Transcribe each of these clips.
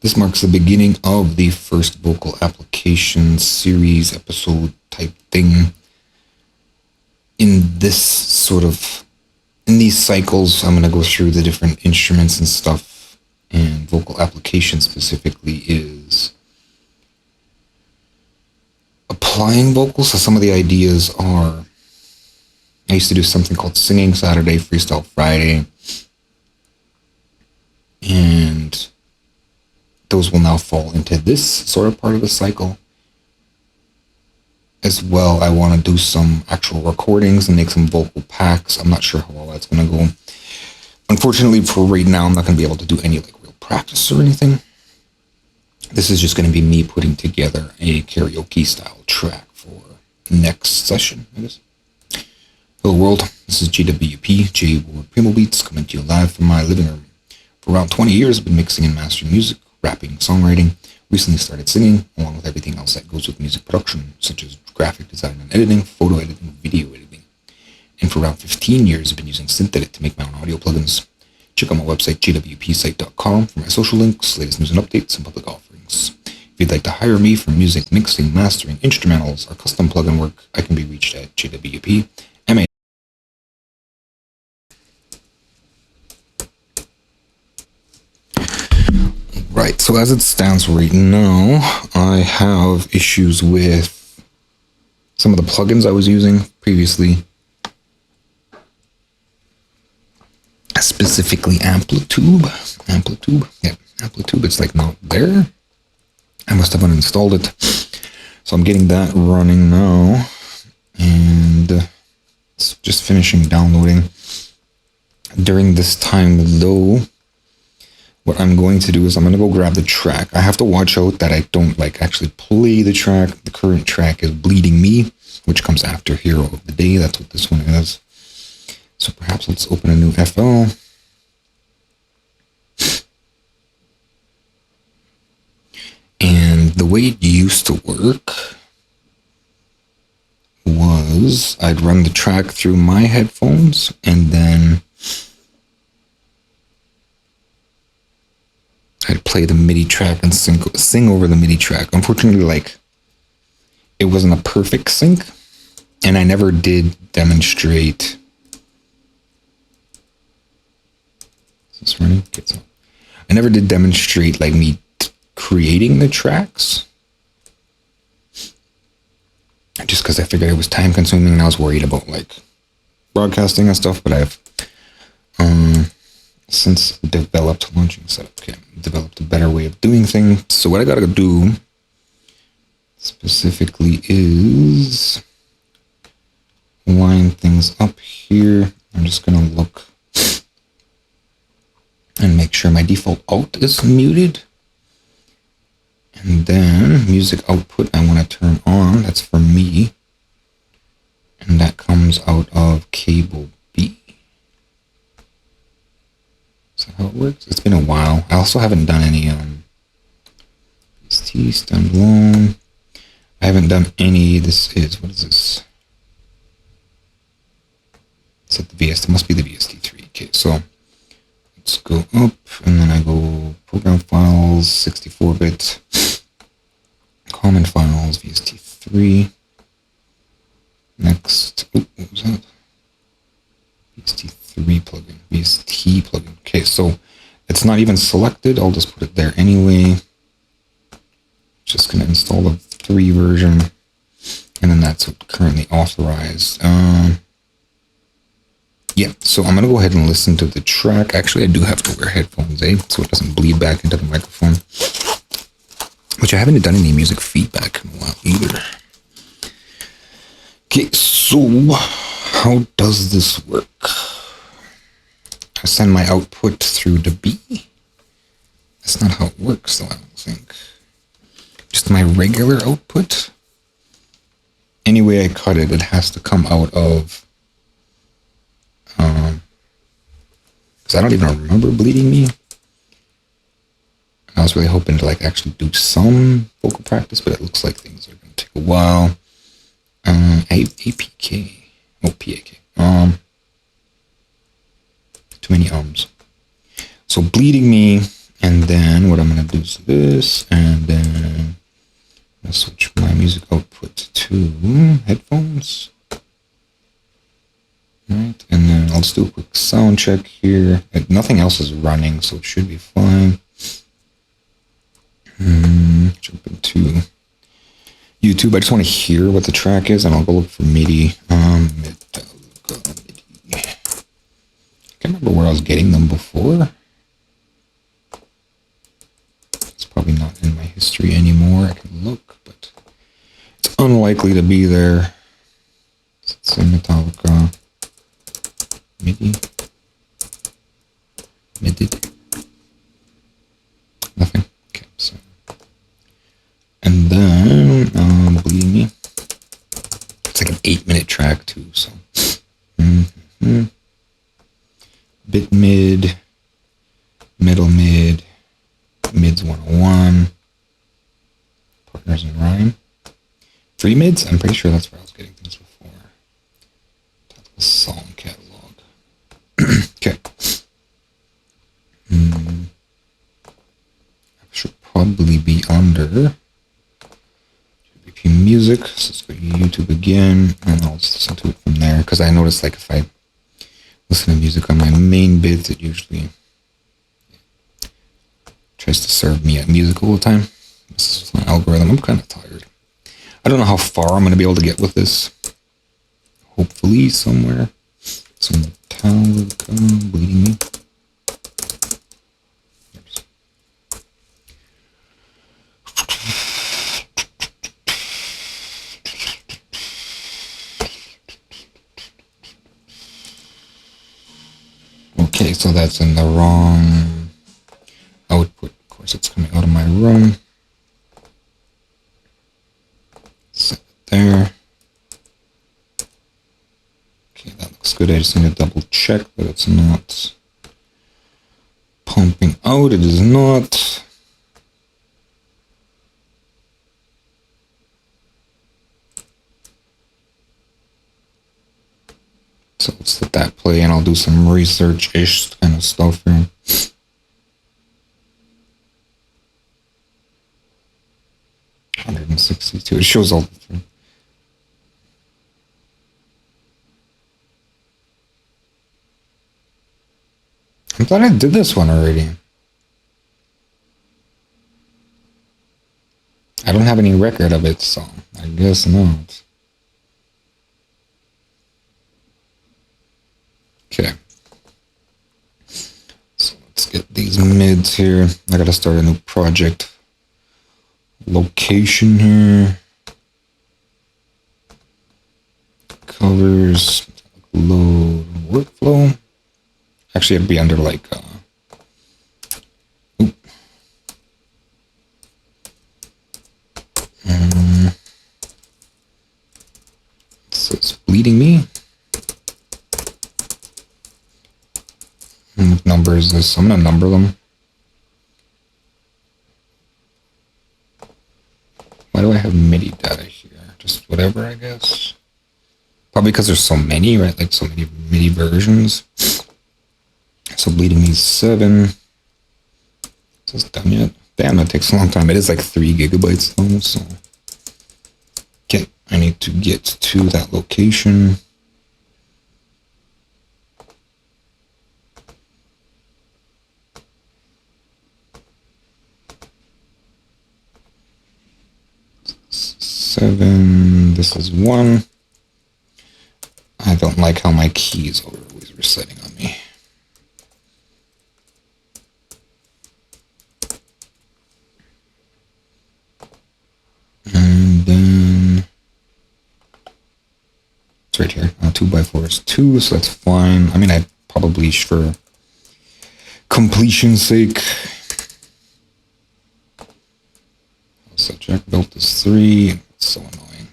This marks the beginning of the first vocal application series episode type thing. In these cycles, I'm going to go through the different instruments and stuff, and vocal application specifically is applying vocals. So some of the ideas are, I used to do something called Singing Saturday, Freestyle Friday, and those will now fall into this sort of part of the cycle. As well, I want to do some actual recordings and make some vocal packs. I'm not sure how all that's going to go. Unfortunately, for right now, I'm not going to be able to do any like real practice or anything. This is just going to be me putting together a karaoke style track for next session, I guess. Hello world, this is JWP, JWP Beats, coming to you live from my living room. For around 20 years, I've been mixing and mastering music, rapping, songwriting. Recently started singing, along with everything else that goes with music production, such as graphic design and editing, photo editing, video editing. And for around 15 years, I've been using SynthEdit to make my own audio plugins. Check out my website, jwpsite.com, for my social links, latest news and updates, and public offerings. If you'd like to hire me for music, mixing, mastering, instrumentals, or custom plugin work, I can be reached at JWP. Right, so as it stands right now, I have issues with some of the plugins I was using previously. Specifically Amplitude. Yeah, Amplitude, it's like not there. I must have uninstalled it. So I'm getting that running now. And it's just finishing downloading. During this time though, what I'm going to do is I'm going to go grab the track. I have to watch out that I don't actually play the track. The current track is Bleeding Me, which comes after Hero of the Day. That's what this one is. So perhaps let's open a new FL. And the way it used to work was I'd run the track through my headphones and then I'd play the MIDI track and sing over the MIDI track. Unfortunately, it wasn't a perfect sync, and I never did demonstrate. Is this running? Okay, so I never did demonstrate me creating the tracks, just because I figured it was time consuming and I was worried about broadcasting and stuff. But I've since developed a better way of doing things. So what I gotta do specifically is line things up here. I'm just gonna look and make sure my default alt is muted. And then music output I want to turn on. That's for me. And that comes out of cable B. Is that how it works? It's been a while. I also haven't done any ST standalone. I haven't done any. What is this? It's at the VST. It must be the VST3. Okay, so let's go up and then I go program files, 64-bit, common files, VST3. Next, what was that? VST3 plugin, VST plugin. Okay, so it's not even selected. I'll just put it there anyway. Just gonna install the 3 version, and then that's what currently authorized. Yeah, so I'm gonna go ahead and listen to the track. Actually, I do have to wear headphones, so it doesn't bleed back into the microphone. Which I haven't done any music feedback in a while either. Okay, so how does this work? I send my output through the B. That's not how it works, though, I don't think. Just my regular output. Any way I cut it, it has to come out of. Because I don't even remember Bleeding Me. I was really hoping to actually do some vocal practice, but it looks like things are going to take a while. APK. Oh, PAK. Too many ums. So Bleeding Me, And then what I'm going to do is this, and then I'm going to switch my music output to headphones. Right, and then I'll just do a quick sound check here. Nothing else is running, so it should be fine. Jump into YouTube. I just want to hear what the track is, and I'll go look for MIDI. Metallica MIDI. Can't remember where I was getting them before. It's probably not in my history anymore. I can look, but it's unlikely to be there. Let's say Metallica MIDI. Nothing. Okay, so. And then, believe me, it's like an 8-minute track too, so. Bit mid, middle mid, mids 101, partners in rhyme. 3 mids? I'm pretty sure that's where I was getting things before. Song catalog. Okay. I should probably be under JWP music. So let's go to YouTube again, and I'll just listen to it from there. Because I noticed, like, if I listen to music on my main bits, it usually tries to serve me music all the time. This is my algorithm. I'm kind of tired. I don't know how far I'm going to be able to get with this. Hopefully somewhere. Some Metallica bleeding me. Okay, so that's in the wrong output. Of course, it's coming out of my room. Set it there. Okay, that looks good. I just need to double check that it's not pumping out. It is not. So let's let that play, and I'll do some research-ish kind of stuff here. $162. It shows all the things. I thought I did this one already. I don't have any record of it, so I guess not. Okay. So let's get these mids here. I gotta start a new project. Location here. Covers. Load workflow. Actually, it'd be under like so it's bleeding me. What number is this? I'm gonna number them. Why do I have MIDI data here? Just whatever, I guess. Probably because there's so many, right? Like so many MIDI versions. So bleeding me 7. Is this done yet? Damn, that takes a long time. It is like 3 gigabytes though, so. Okay, I need to get to that location. Seven. This is 1. I don't like how my keys are always resetting on me. And then it's right here. 2x4 is 2, so that's fine. I mean, I probably, for completion's sake, so Jack built is 3. It's so annoying.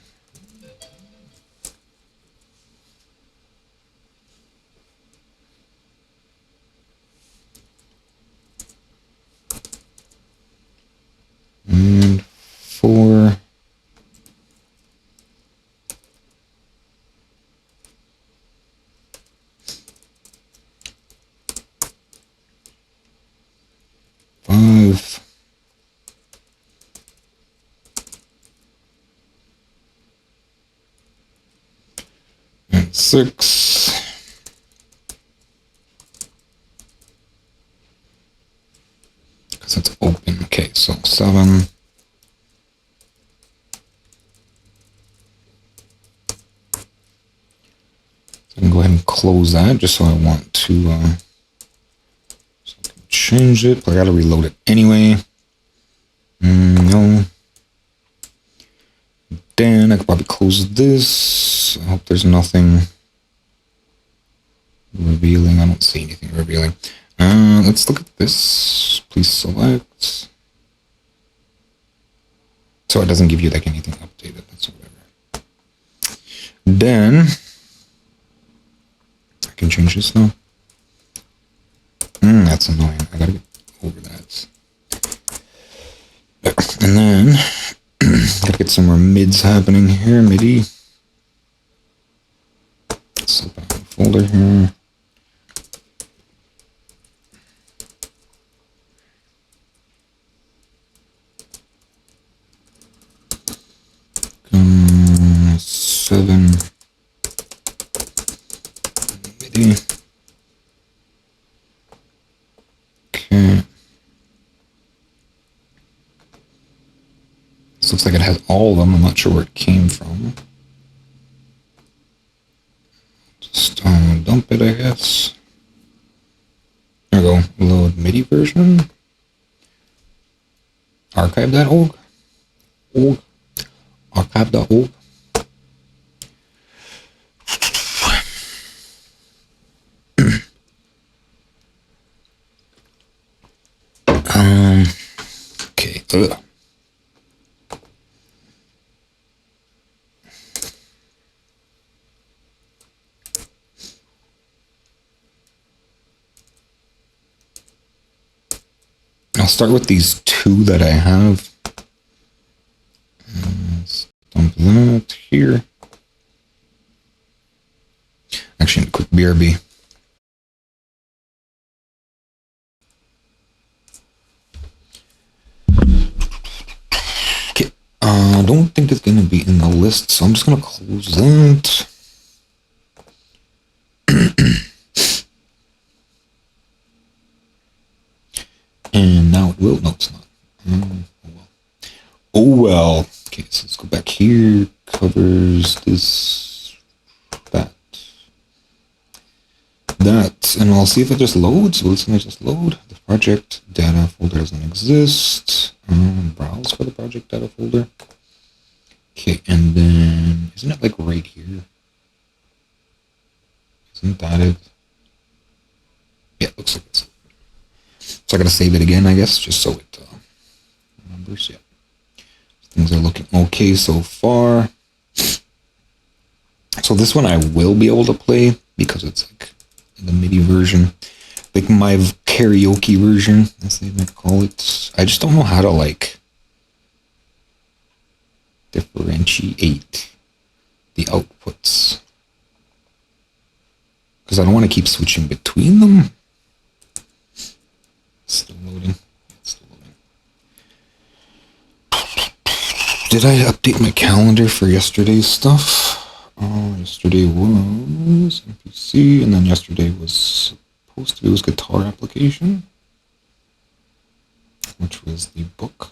And 4. 5. And 6. Because it's open. Okay, so 7. I can go ahead and close that just so I want to so I can change it, but I gotta reload it anyway. No. Then I could probably close this. I hope there's nothing revealing. I don't see anything revealing. Let's look at this. Please select. So it doesn't give you like anything updated. That's whatever. Then I can change this now. That's annoying. I gotta get over that. And then gotta get some more mids happening here. MIDI. Let's open up the folder here. Seven MIDI. Okay. This looks like it has all of them. I'm not sure where it came from. Just dump it, I guess. There we go. Load MIDI version. Archive.org. Archive.org. Okay. I'll start with these 2 that I have. Let's dump that here. Actually, a quick BRB. Okay, I don't think it's gonna be in the list, so I'm just gonna close that. And now it will. No, it's not. Oh well. Okay, so let's go back here. Covers this, that, and I'll see if it just loads. Will it's gonna just load? The project data folder doesn't exist. Browse for the project data folder. Okay, and then isn't it like right here? Isn't that it? Yeah, it looks like it's. So I gotta save it again, I guess, just so it remembers. Yeah, things are looking okay so far. So this one I will be able to play because it's like the MIDI version, like my karaoke version, as they might call it. I just don't know how to like differentiate the outputs because I don't want to keep switching between them. Still loading. It's still loading. Did I update my calendar for yesterday's stuff? Yesterday was NPC, and then yesterday was supposed to be guitar application, which was the book.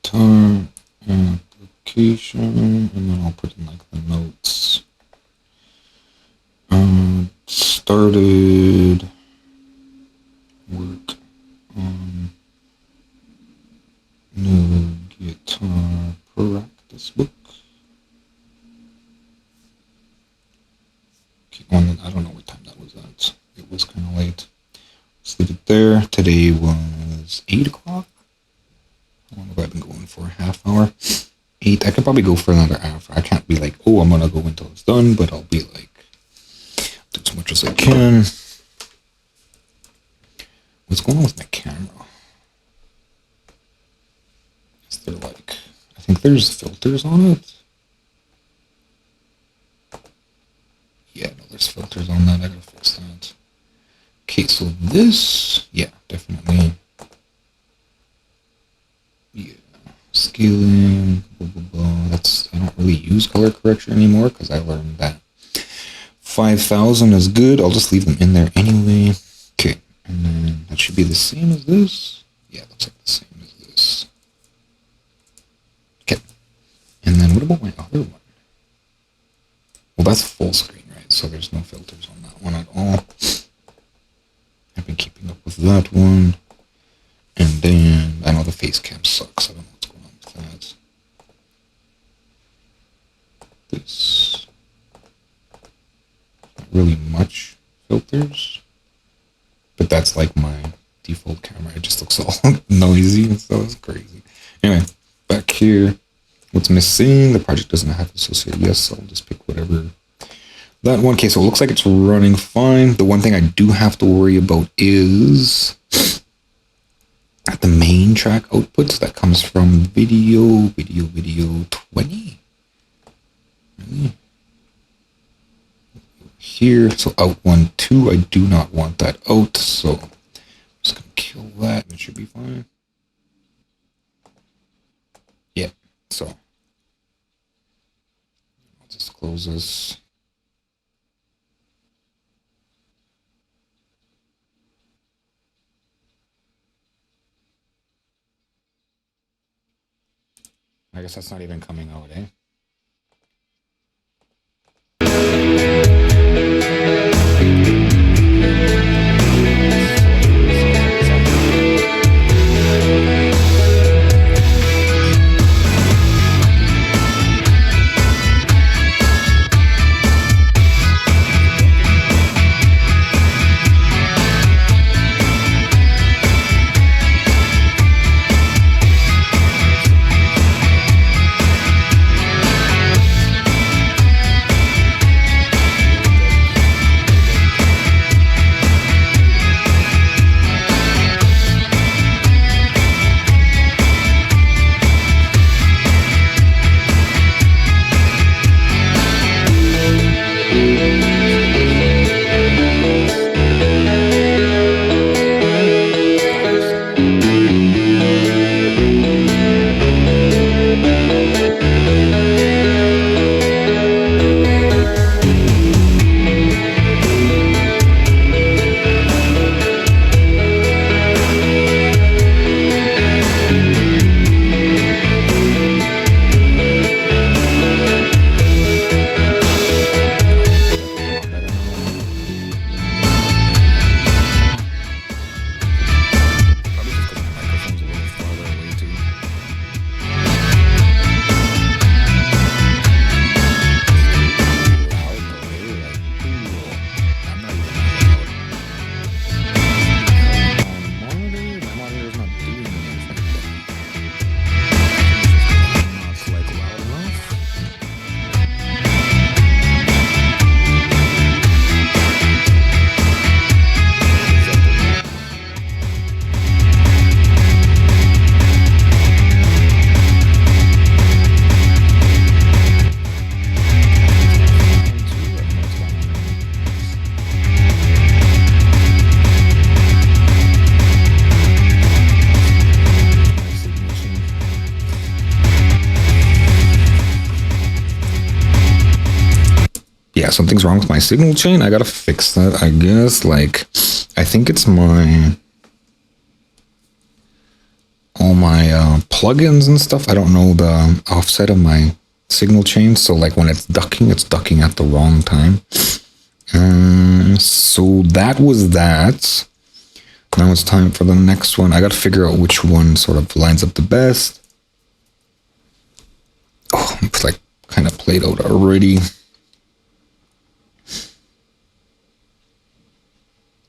Guitar application, and then I'll put in like the notes. Started work on new guitar practice book. Okay, I don't know what time that was at. It was kind of late. Let's leave it there. Today was 8 o'clock. How long have I been going for? Half hour? 8. I could probably go for another hour. I can't be like, oh, I'm gonna go until it's done, but I'll be like, do as much as I can. What's going on with my camera? Is there like, I think there's filters on it. Yeah, no, there's filters on that. I gotta fix that. Okay, so this. Yeah, definitely. Yeah, scaling. Blah, blah, blah. That's, I don't really use color correction anymore because I learned that 5,000 is good. I'll just leave them in there anyway. Okay, and then that should be the same as this. Yeah, looks like the same as this. Okay, and then what about my other one? Well, that's full screen, right? So there's no filters on that one at all. I've been keeping up with that one. And then, I know the face cam sucks. I don't know what's going on with that. This. Not really much filters. But that's like my default camera. It just looks all noisy and stuff. It's crazy. Anyway, back here. What's missing? The project doesn't have associated. Yes, so I'll just pick whatever. That one. Okay, so it looks like it's running fine. The one thing I do have to worry about is the main track output that comes from video 20. Really? Here, so out 1, 2. I do not want that out, so I'm just gonna kill that. It should be fine. Yeah, so I'll just close this. I guess that's not even coming out, eh? Yeah, something's wrong with my signal chain. I gotta fix that, I guess. Like, I think it's all my plugins and stuff. I don't know the offset of my signal chain. So like when it's ducking at the wrong time. So that was that. Now it's time for the next one. I gotta figure out which one sort of lines up the best. Oh, it's like kind of played out already.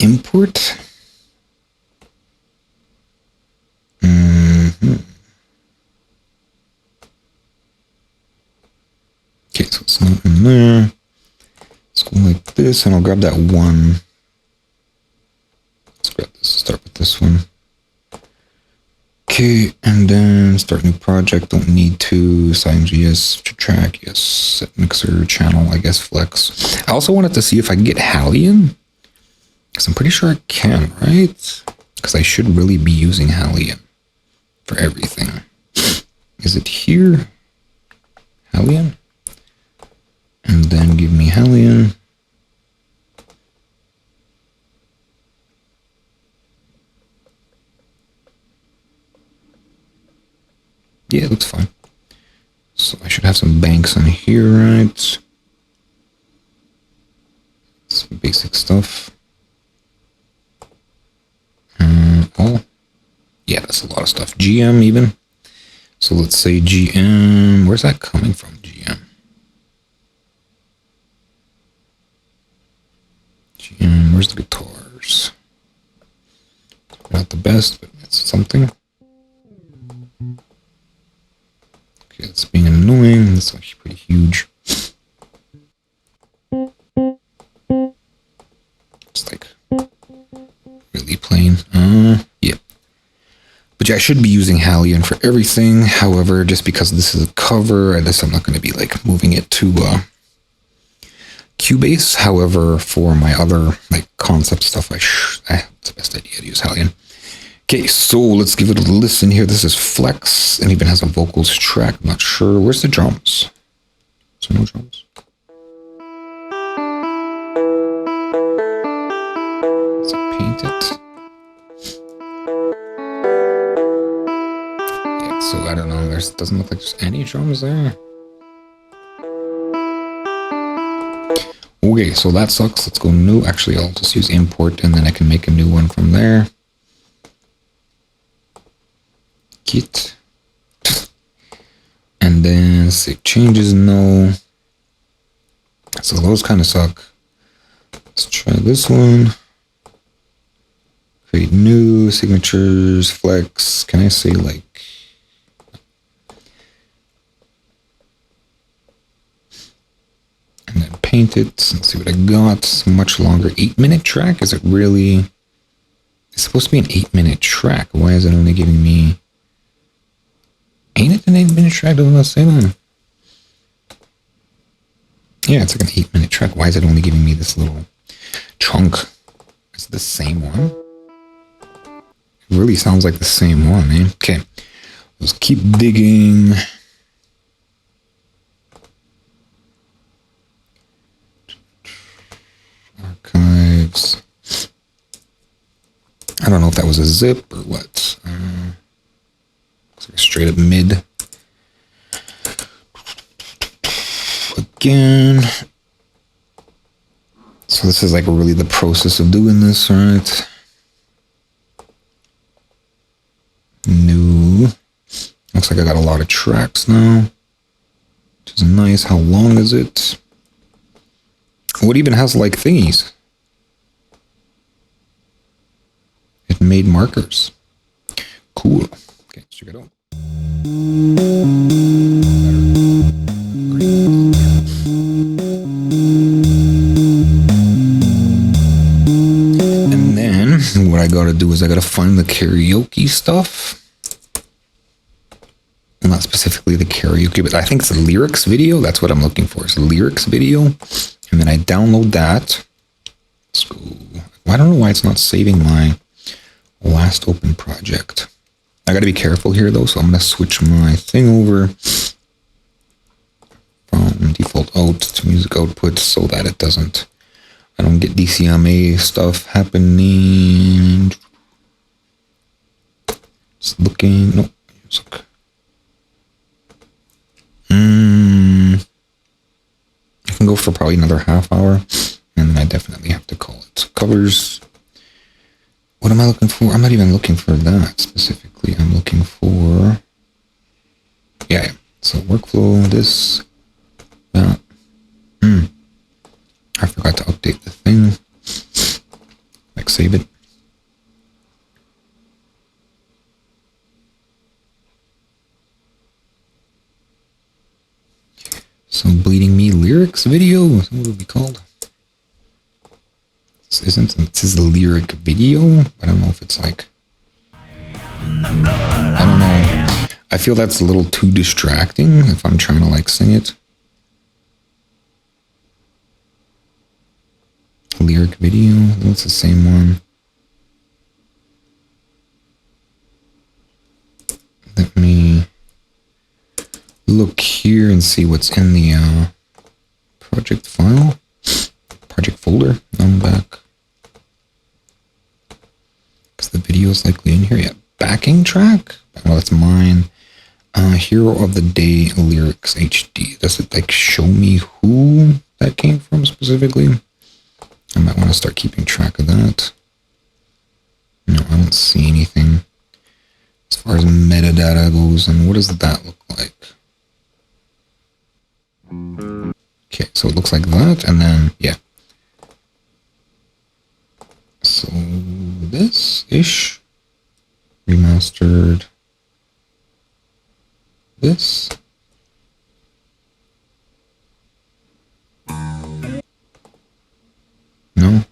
Import. Okay, so it's not in there. Let's go like this, and I'll grab that one. Let's grab this. Start with this one. Okay, and then start new project. Don't need to. Sign GS track. Yes. Set mixer channel. I guess flex. I also wanted to see if I can get Hallian. Because I'm pretty sure I can, right? Because I should really be using Hallian for everything. Is it here? Hallian? And then give me Hallian. Yeah, it looks fine. So I should have some banks on here, right? Some basic stuff. Oh, yeah, that's a lot of stuff. GM even. So let's say GM. Where's that coming from, GM? GM, where's the guitars? Not the best, but it's something. Okay, it's being annoying. It's actually pretty huge. It's like really plain. Yeah. But yeah, I should be using Hallian for everything. However, just because this is a cover, I'm not going to be like moving it to Cubase. However, for my other like concept stuff, it's the best idea to use Hallian. Okay, so let's give it a listen here. This is Flex, and even has a vocals track. I'm not sure. Where's the drums? Is there no drums? Is it painted? Yeah, so I don't know. Doesn't look like there's any drums there. Okay, so that sucks. Let's go new. Actually, I'll just use import, and then I can make a new one from there. Git. And then save changes, no. So those kind of suck. Let's try this one. Create new signatures, flex. Can I say like... And then paint it. Let's see what I got. It's a much longer 8-minute track. Is it really... It's supposed to be an 8-minute track. Why is it only giving me... Ain't it an 8-minute track? Doesn't it say that? Yeah, it's like an 8-minute track. Why is it only giving me this little chunk? Is it the same one? It really sounds like the same one, eh? Okay. Let's keep digging. Archives. I don't know if that was a zip or what. Looks like a straight up mid. Again. So this is like really the process of doing this, right? New. Looks like I got a lot of tracks now, which is nice. How long is it? What even has like thingies? It made markers. Cool. Okay, let's check it out. And then what I gotta do is I gotta find the karaoke stuff. Well, not specifically the karaoke, but I think it's the lyrics video. That's what I'm looking for. It's the lyrics video. And then I download that. Let's go. I don't know why it's not saving my last open project. I gotta be careful here though, so I'm gonna switch my thing over from default out to music output so that it doesn't, I don't get DCMA stuff happening. Just looking, no, music. I can go for probably another half hour, and then I definitely have to call it. So covers. What am I looking for? I'm not even looking for that specifically. I'm looking for... Yeah. So workflow, this, that. I forgot to update the thing. Like save it. So Bleeding Me lyrics video? What would it be called? This is the lyric video. I don't know if it's like... I don't know. I feel that's a little too distracting if I'm trying to like sing it. lyric video. That's the same one. Let me look here and see what's in the project file. Project folder. I'm back. Because the video is likely in here. Yeah. Backing track. Well, that's mine. Hero of the Day lyrics HD. Does it like show me who that came from specifically? I might want to start keeping track of that. No, I don't see anything as far as metadata goes. And what does that look like? Okay, so it looks like that, and then yeah. So this ish remastered. This. No.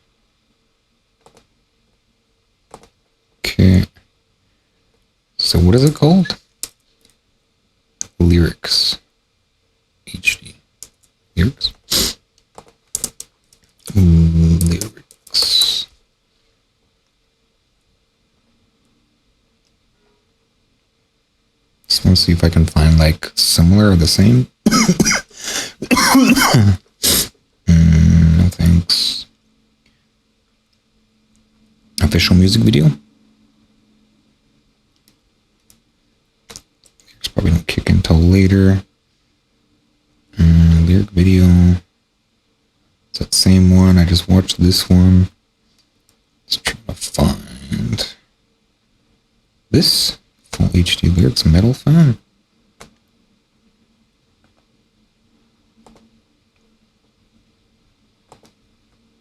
Okay. So what is it called? Lyrics. HD. Lyrics. Lyrics. Just want to see if I can find like similar or the same. No thanks. Official music video. It's probably don't kick until later. Lyric video. It's that same one. I just watched this one. Let's try to find this. Full HD lyrics, metal fan.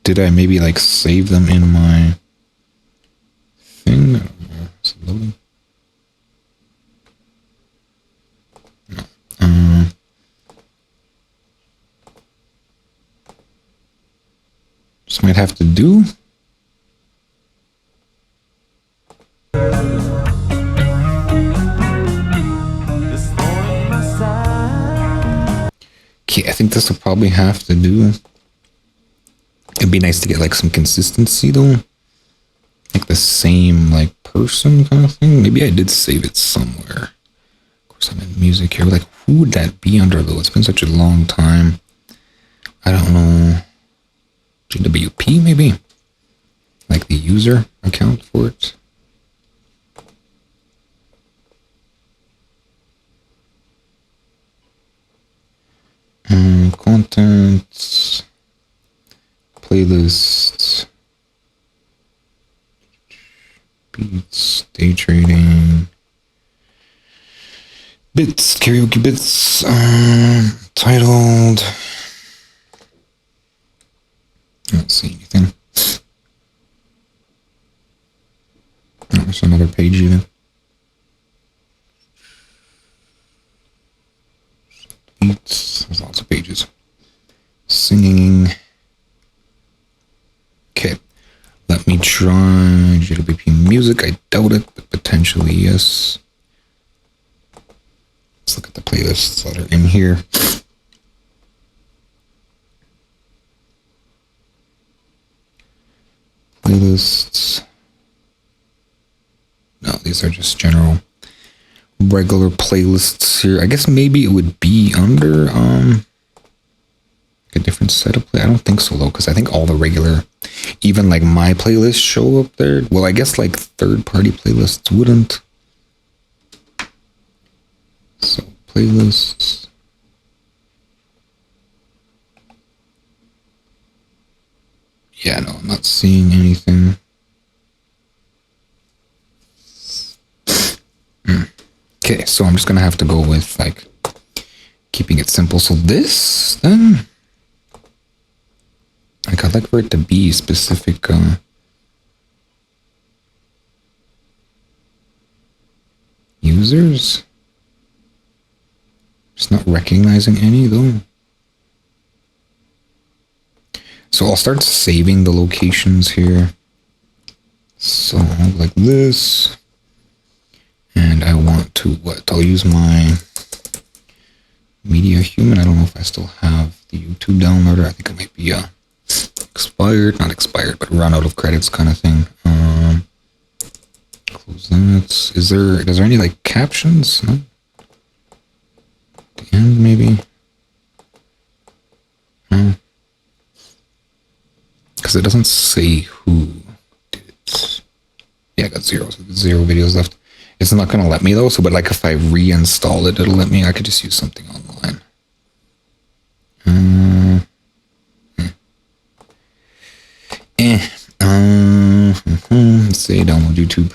Did I maybe like save them in my thing? Is it loading? No. Just might have to do. Okay, I think this will probably have to do. It'd be nice to get like some consistency though. Like the same like person kind of thing. Maybe I did save it somewhere. Of course I'm in music here. Like who would that be under though? It's been such a long time. I don't know. JWP maybe? Like the user account for it. Content, playlists, beats, day trading, bits, karaoke bits, titled. I don't see anything. Oh, there's another page even. Beats, there's lots of pages. Singing. Okay, let me try JWP music. I doubt it, but potentially yes. Let's look at the playlists that are in here. Playlists. No, these are just general regular playlists here. I guess maybe it would be under a different set of play. I don't think so though, because I think all the regular, even like my playlists show up there. Well, I guess like third-party playlists wouldn't. So playlists. Yeah, no, I'm not seeing anything. Okay, so I'm just gonna have to go with like keeping it simple. So this then, like I'd like for it to be specific users. Just not recognizing any though. So I'll start saving the locations here. So like this. And I want to, I'll use my Media Human. I don't know if I still have the YouTube downloader. I think it might be expired, not expired, but run out of credits kind of thing. Close that. Is there any like captions? No? The end maybe? No. Because it doesn't say who did it. Yeah, I got zero videos left. It's not going to let me though, so but like if I reinstall it, it'll let me. I could just use something online. Let's say download YouTube.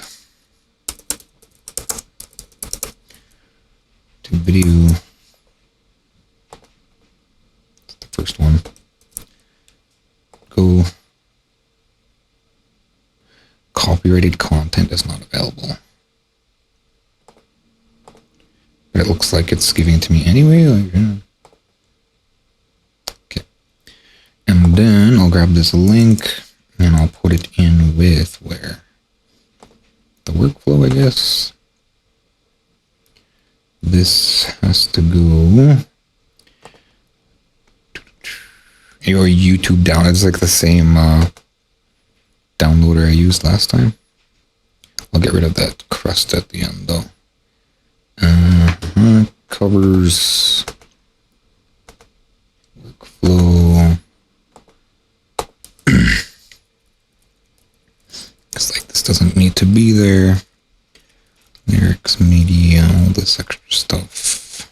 To video. That's the first one. Go. Copyrighted content is not available. But it looks like it's giving it to me anyway. Like, yeah. Okay. And then I'll grab this link and I'll put it in with where? The workflow, I guess. This has to go. Your YouTube down. It's like the same downloader I used last time. I'll get rid of that crust at the end though. Covers. Workflow. It's like this doesn't need to be there. Lyrics, media, all this extra stuff.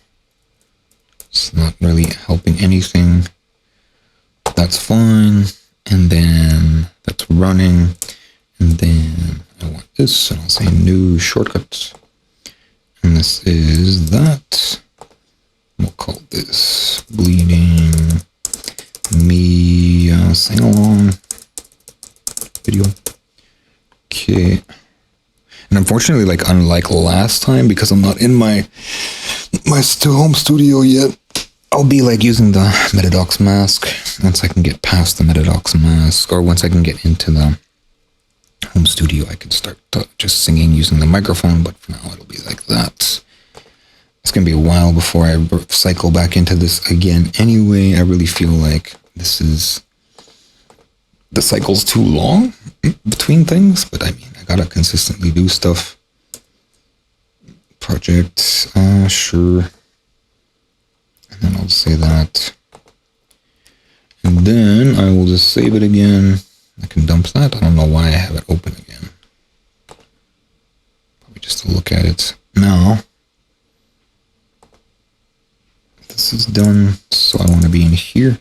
It's not really helping anything. That's fine. And then that's running. And then I want this, and I'll say new shortcut. And this is that. We'll call this Bleeding Me Sing Along video. Okay. And unfortunately, like unlike last time, because I'm not in my home studio yet, I'll be like using the Metadox mask once I can get past the Metadox mask, or once I can get into the home studio, I can start just singing using the microphone. But for now, it'll be like that. It's gonna be a while before I cycle back into this again. Anyway, I really feel like the cycle's too long between things, but I mean, I gotta consistently do stuff. Project, sure. And then I'll say that. And then I will just save it again. I can dump that. I don't know why I have it open again. Probably just to look at it now. This is done, so I want to be in here.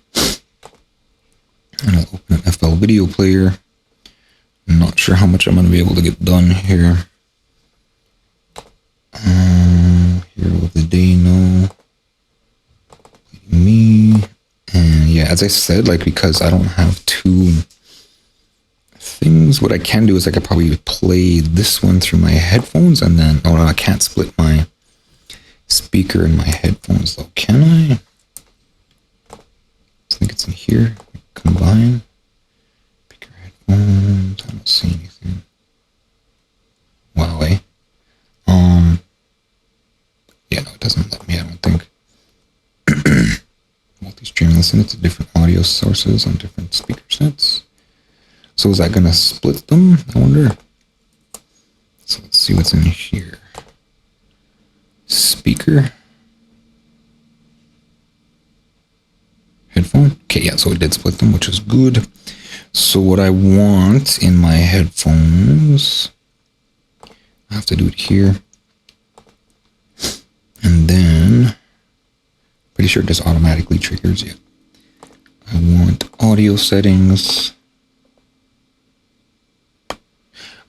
And I'll open an FL video player. I'm not sure how much I'm going to be able to get done here. Here with the day, no. Me. And yeah, as I said, like, because I don't have two things, what I can do is I could probably play this one through my headphones, and then, oh no, I can't split my speaker in my headphones though, can I? I think it's in here. Combine. Speaker, headphones, I don't see anything. Wow, eh? Yeah, no, it doesn't let me, I don't think. Multi-stream, listen to different audio sources on different speaker sets. So is that gonna split them? I wonder. So let's see what's in here. Speaker. Headphone. Okay, yeah, so it did split them, which is good. So what I want in my headphones, I have to do it here. And then, pretty sure it just automatically triggers it. I want audio settings.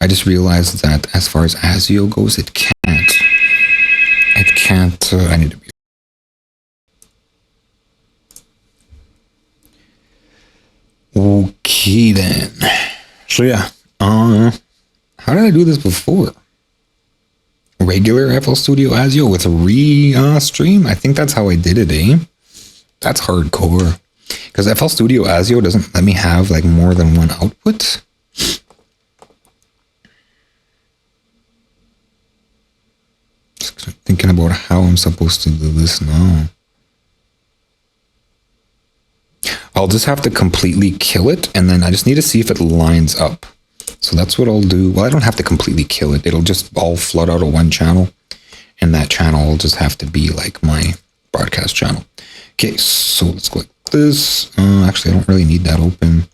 I just realized that as far as ASIO goes, it can't. I need to be. Okay then. So yeah, how did I do this before? Regular FL Studio ASIO with a stream? I think that's how I did it, eh? That's hardcore. Because FL Studio ASIO doesn't let me have like more than one output. Just thinking about how I'm supposed to do this now. I'll just have to completely kill it, and then I just need to see if it lines up. So that's what I'll do. Well, I don't have to completely kill it. It'll just all flood out of one channel, and that channel will just have to be like my broadcast channel. Okay, so let's go like this. Actually, I don't really need that open.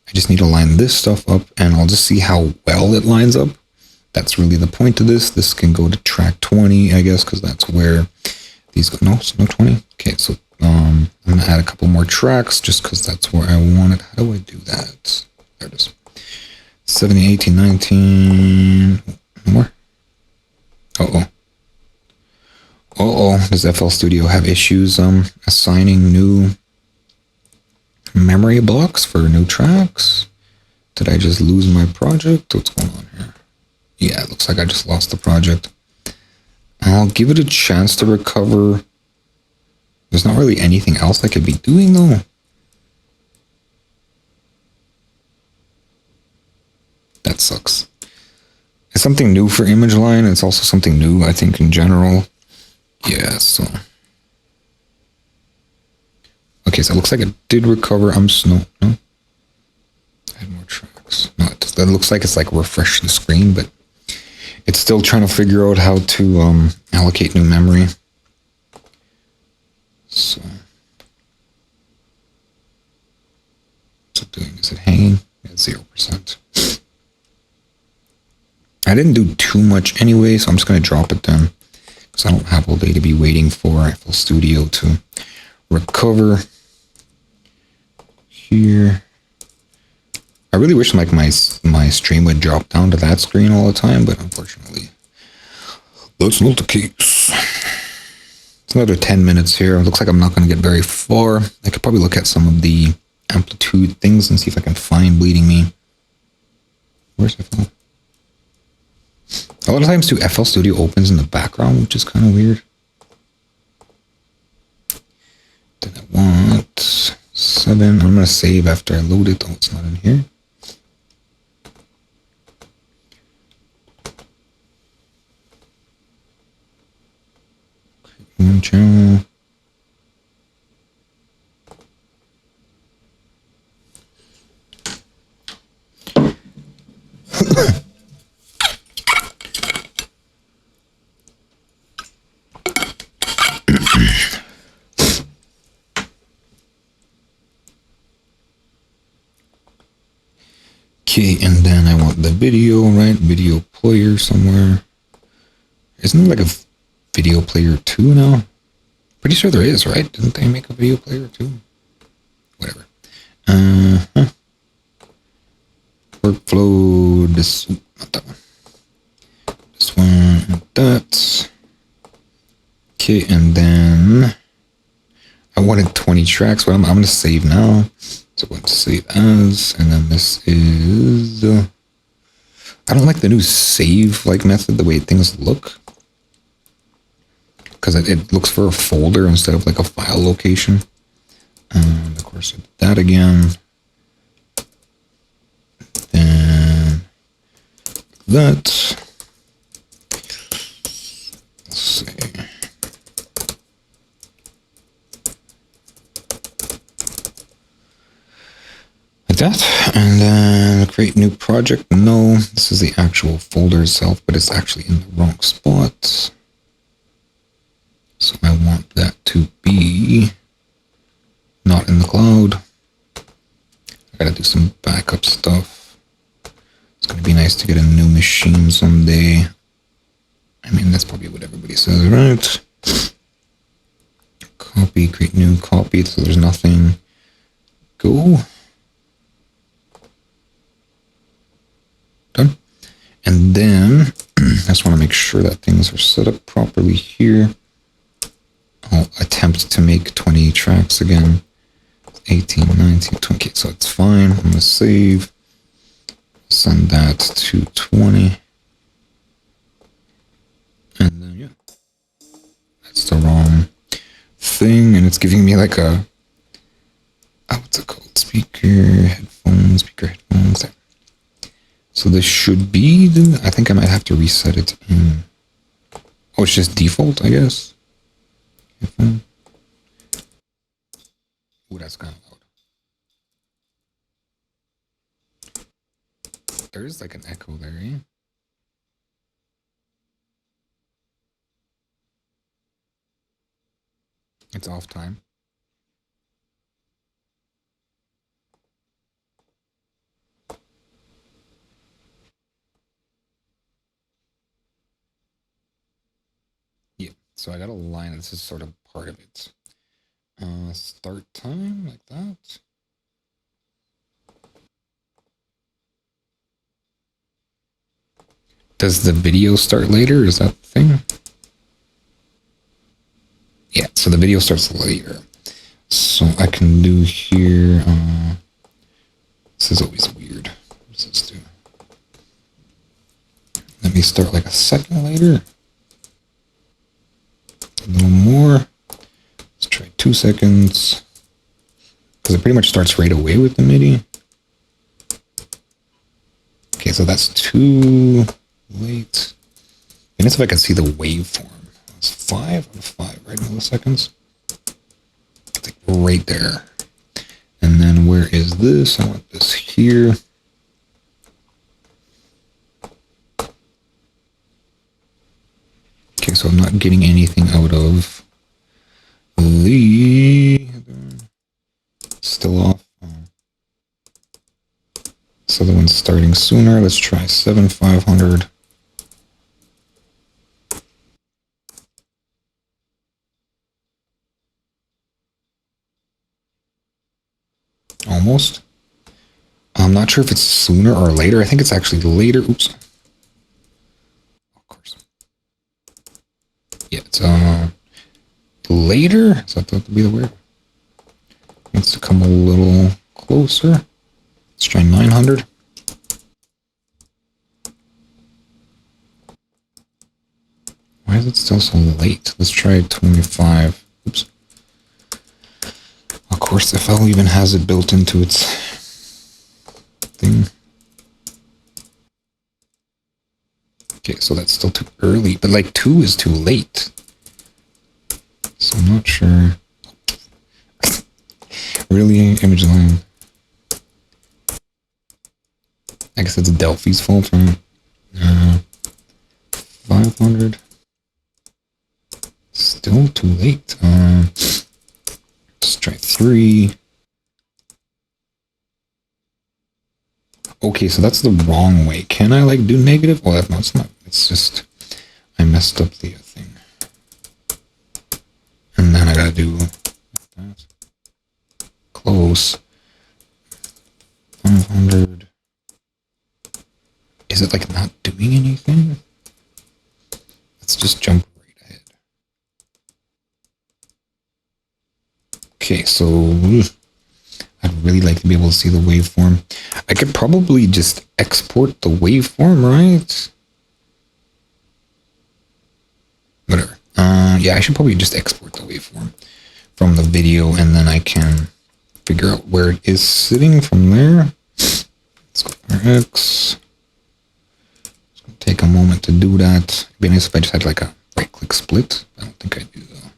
I just need to line this stuff up, and I'll just see how well it lines up. That's really the point of this. This can go to track 20, I guess, because that's where these go. No, it's no 20. Okay, so I'm going to add a couple more tracks just because that's where I want it. How do I do that? There it is. 17, 18, 19. No more? Uh-oh. Uh-oh. Does FL Studio have issues assigning new memory blocks for new tracks? Did I just lose my project? What's going on here? Yeah, it looks like I just lost the project. I'll give it a chance to recover. There's not really anything else I could be doing, though. That sucks. It's something new for ImageLine. It's also something new, I think, in general. Yeah, so... Okay, so it looks like it did recover. I'm just... No. Add more tracks. No, it looks like it's like refresh the screen, but... It's still trying to figure out how to allocate new memory. So, what's it doing? Is it hanging? Yeah, 0%. I didn't do too much anyway, so I'm just going to drop it then. Because I don't have all day to be waiting for FL Studio to recover. Here. I really wish like my stream would drop down to that screen all the time, but unfortunately, that's not the case. It's another 10 minutes here. It looks like I'm not going to get very far. I could probably look at some of the amplitude things and see if I can find Bleeding Me. Where's FL? A lot of times too, FL Studio opens in the background, which is kind of weird. Then I want 7. I'm going to save after I load it. Oh, it's not in here. One channel. Okay, and then I want the video, right? Video player somewhere. Isn't there like a video player 2 now? Pretty sure there is, right? Didn't they make a video player 2? Whatever. Workflow, this, not that one. This one, and that. Okay, and then I wanted 20 tracks, but I'm going to save now. So I'm going to save as, and then this is, I don't like the new save like method, the way things look. Because it looks for a folder instead of like a file location. And of course, I did that again. Then that. Let's see. Like that. And then create new project. No, this is the actual folder itself, but it's actually in the wrong spot. So I want that to be not in the cloud. I gotta do some backup stuff. It's gonna be nice to get a new machine someday. I mean, that's probably what everybody says, right? Copy, create new copy, so there's nothing. Go. Done. And then I just want to make sure that things are set up properly here. I'll attempt to make 20 tracks again. 18, 19, 20. So it's fine. I'm going to save. Send that to 20. And then, yeah. That's the wrong thing. And it's giving me like a... what's it called? Speaker, headphones, there. So this should be... I think I might have to reset it in... Oh, it's just default, I guess. Ooh, that's kind of loud. there's like an echo there, eh? It's off time. Yeah, so I got a line. This is sort of part of it. Start time, like that. Does the video start later? Is that the thing? Yeah, so the video starts later. So I can do here, this is always weird. What does this do? Let me start like a second later. A little more. Let's try 2 seconds. Because it pretty much starts right away with the MIDI. Okay, so that's too late. And if I can see the waveform. It's 5 out of 5, right? Milliseconds. It's like right there. And then where is this? I want this here. Okay, so I'm not getting anything out of the... Still off. This other one's starting sooner. Let's try 7,500. Almost. I'm not sure if it's sooner or later. I think it's actually later. Oops. Of course. Yeah, it's later. Is that to be the word? Needs to come a little closer. Let's try 900. Why is it still so late? Let's try 25. Oops. Of course, the FL even has it built into its thing. Okay, so that's still too early, but like 2 is too late. So I'm not sure. Really, image line. I guess it's Delphi's fault, right? 500. Still too late. Let's try 3. Okay, so that's the wrong way. Can I like do negative? Oh, no, it's not. It's just I messed up the thing. And then I gotta do that. Close. 500. Is it like not doing anything? Let's just jump right ahead. Okay, so I'd really like to be able to see the waveform. I could probably just export the waveform, right? Whatever. Yeah, I should probably just export the waveform from the video, and then I can figure out where it is sitting from there. Let's go RX. It's gonna take a moment to do that. It'd be nice if I just had like a right-click split. I don't think I do though.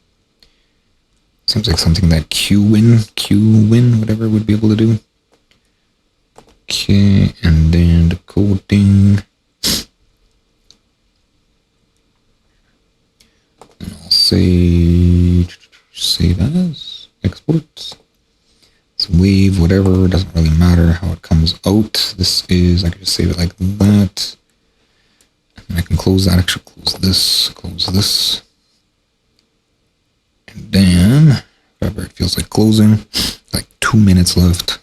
Seems like something that QWin, whatever, would be able to do. Okay, and then the coding. And I'll save as, export. It's wave, whatever, doesn't really matter how it comes out. This is, I can just save it like that. And I can close that, actually close this. And then, whatever it feels like closing, like 2 minutes left.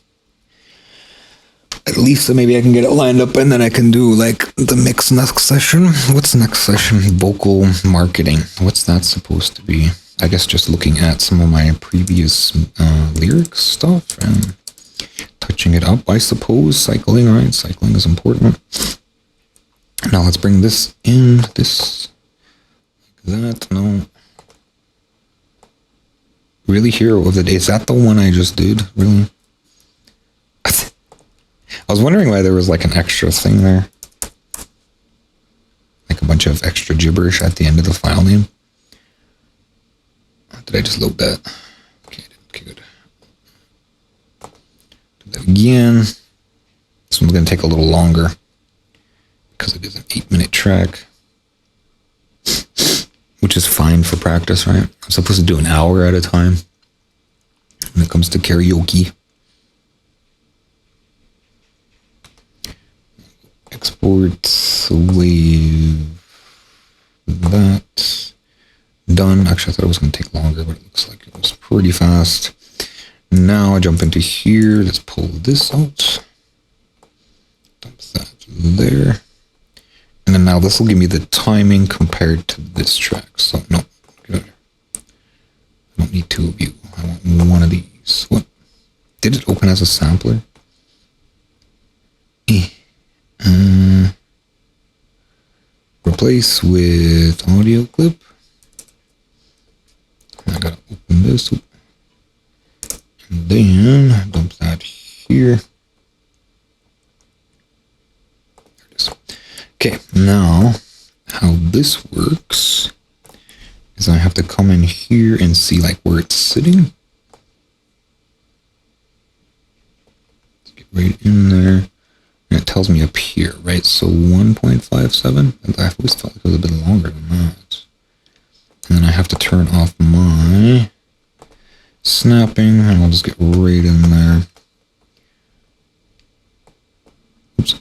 At least maybe I can get it lined up, and then I can do like the mix next session. What's next session? Vocal marketing. What's that supposed to be? I guess just looking at some of my previous lyrics stuff and touching it up, I suppose. Cycling, right? Cycling is important. Now let's bring this in. This, like that. No. Really, Hero of the Day. Is that the one I just did? Really? I was wondering why there was like an extra thing there. Like a bunch of extra gibberish at the end of the file name. Did I just load that? Okay, good. Do that again. This one's going to take a little longer. because it is an 8-minute track, which is fine for practice, right? I'm supposed to do an hour at a time when it comes to karaoke. Export, save that. Done. Actually, I thought it was going to take longer, but it looks like it was pretty fast. Now I jump into here. Let's pull this out. Dump that there. And then now this will give me the timing compared to this track. So, no. Good. I don't need two of you. I want one of these. What? Did it open as a sampler? Replace with audio clip. I gotta open this. And then dump that here. There it is. Okay, now how this works is I have to come in here and see like where it's sitting. Let's get right in there. And it tells me up here, right? So 1.57. I always felt like it was a bit longer than that. And then I have to turn off my snapping, and I'll just get right in there. Oops.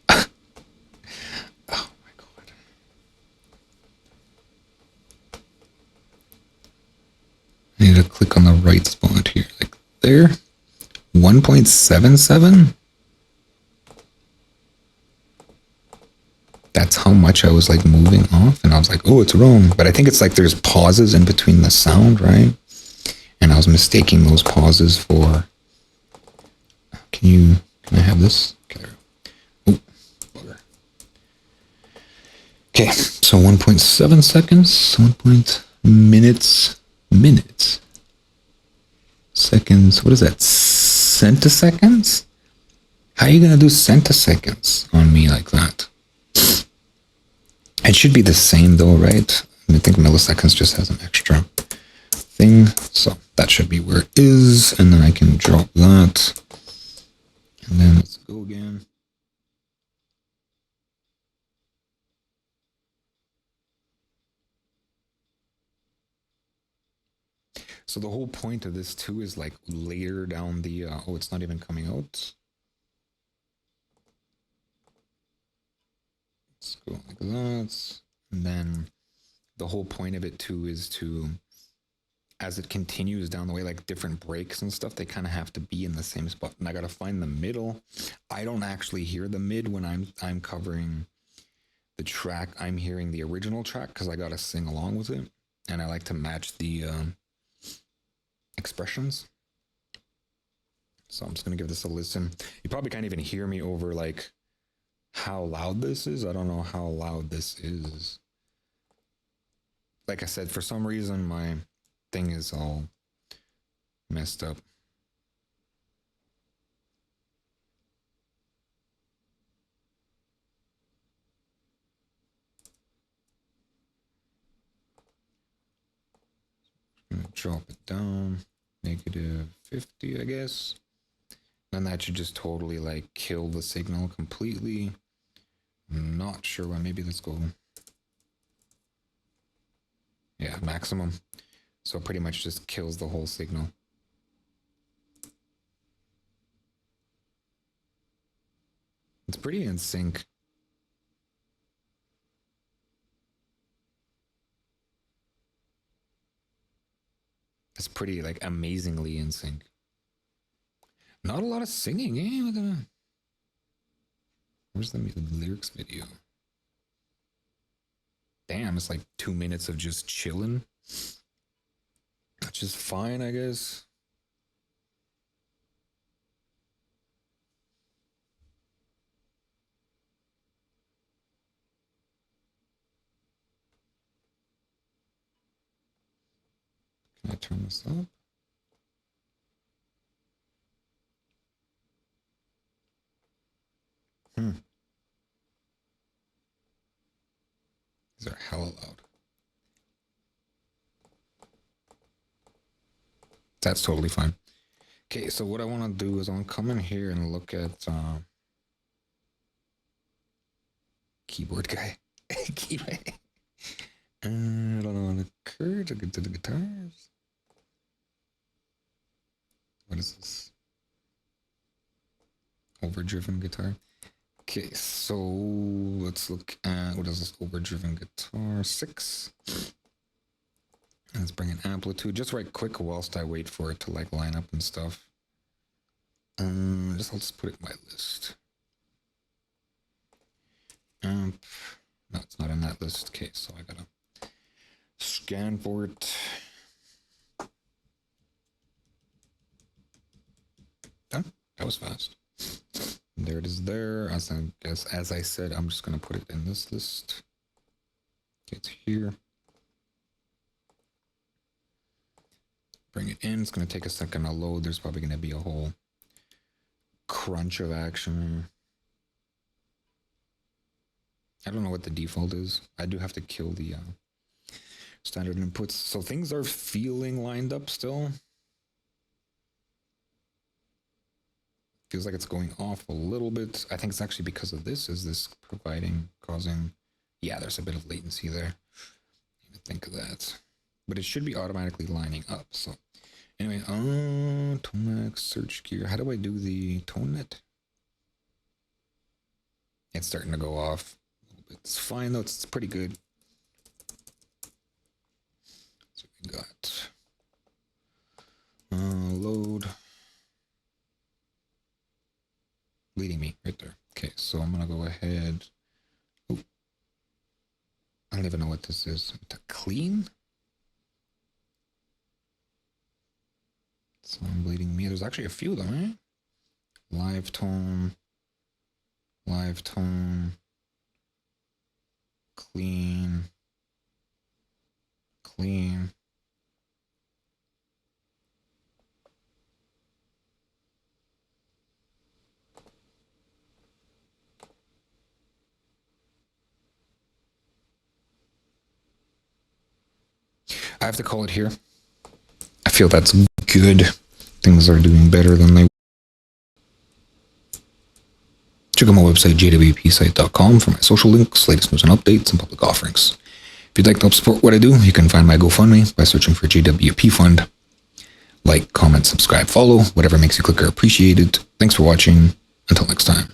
Oh my god. I need to click on the right spot here, like there. 1.77? That's how much I was like moving off, and I was like, oh, it's wrong. But I think it's like there's pauses in between the sound, right? And I was mistaking those pauses for... Can I have this? Okay, oh, bugger. Okay, so 1.7 seconds, minutes, seconds, what is that? Centiseconds? How are you gonna do centiseconds on me like that? It should be the same though, right? I think milliseconds just has an extra thing, so that should be where it is, and then I can drop that, and then let's go again. So the whole point of this too is like later down the, oh, it's not even coming out. Let's go like that. And then the whole point of it too is to, as it continues down the way, like different breaks and stuff, they kind of have to be in the same spot. And I got to find the middle. I don't actually hear the mid when I'm covering the track. I'm hearing the original track because I got to sing along with it. And I like to match the expressions. So I'm just going to give this a listen. You probably can't even hear me over like how loud this is. I don't know how loud this is. Like I said, for some reason, my thing is all messed up. I'm gonna drop it down, -50, I guess. Then that should just totally like kill the signal completely. I'm not sure why. Maybe let's go. Yeah, maximum. So pretty much just kills the whole signal. It's pretty in sync. It's pretty like amazingly in sync. Not a lot of singing, eh? Where's the lyrics video? Damn, it's like 2 minutes of just chilling. Which is fine, I guess. Can I turn this up? These are hella loud. That's totally fine. Okay, so what I want to do is I want to come in here and look at keyboard guy. Keyboard. I don't know the chords. I get to the guitars. What is this? Overdriven guitar. Okay, so let's look at what is this overdriven guitar 6. Let's bring in amplitude just right quick whilst I wait for it to like line up and stuff. I'll just put it in my list. Amp. No, it's not in that list. Okay, so I gotta scan for it. Done. That was fast. There it is there. As I said, I'm just gonna put it in this list. Okay, it's here. Bring it in. It's gonna take a second to load. There's probably gonna be a whole crunch of action. I don't know what the default is. I do have to kill the standard inputs. So things are feeling lined up still. Feels like it's going off a little bit. I think it's actually because of this. Is this causing? Yeah, there's a bit of latency there. Even think of that. But it should be automatically lining up. So anyway, ToneX search gear. How do I do the ToneNet? It's starting to go off. It's fine though, it's pretty good. So we got load. Leading me right there. Okay, so I'm gonna go ahead. Ooh. I don't even know what this is. To clean? So I'm bleeding me. There's actually a few of them, eh? Live tone. Clean. I have to call it here. I feel that's good. Things are doing better than they. Check out my website, jwpsite.com, for my social links, latest news and updates, and public offerings. If you'd like to help support what I do, you can find my GoFundMe by searching for JWP Fund. Like, comment, subscribe, follow, whatever makes you click or appreciate it. Thanks for watching. Until next time.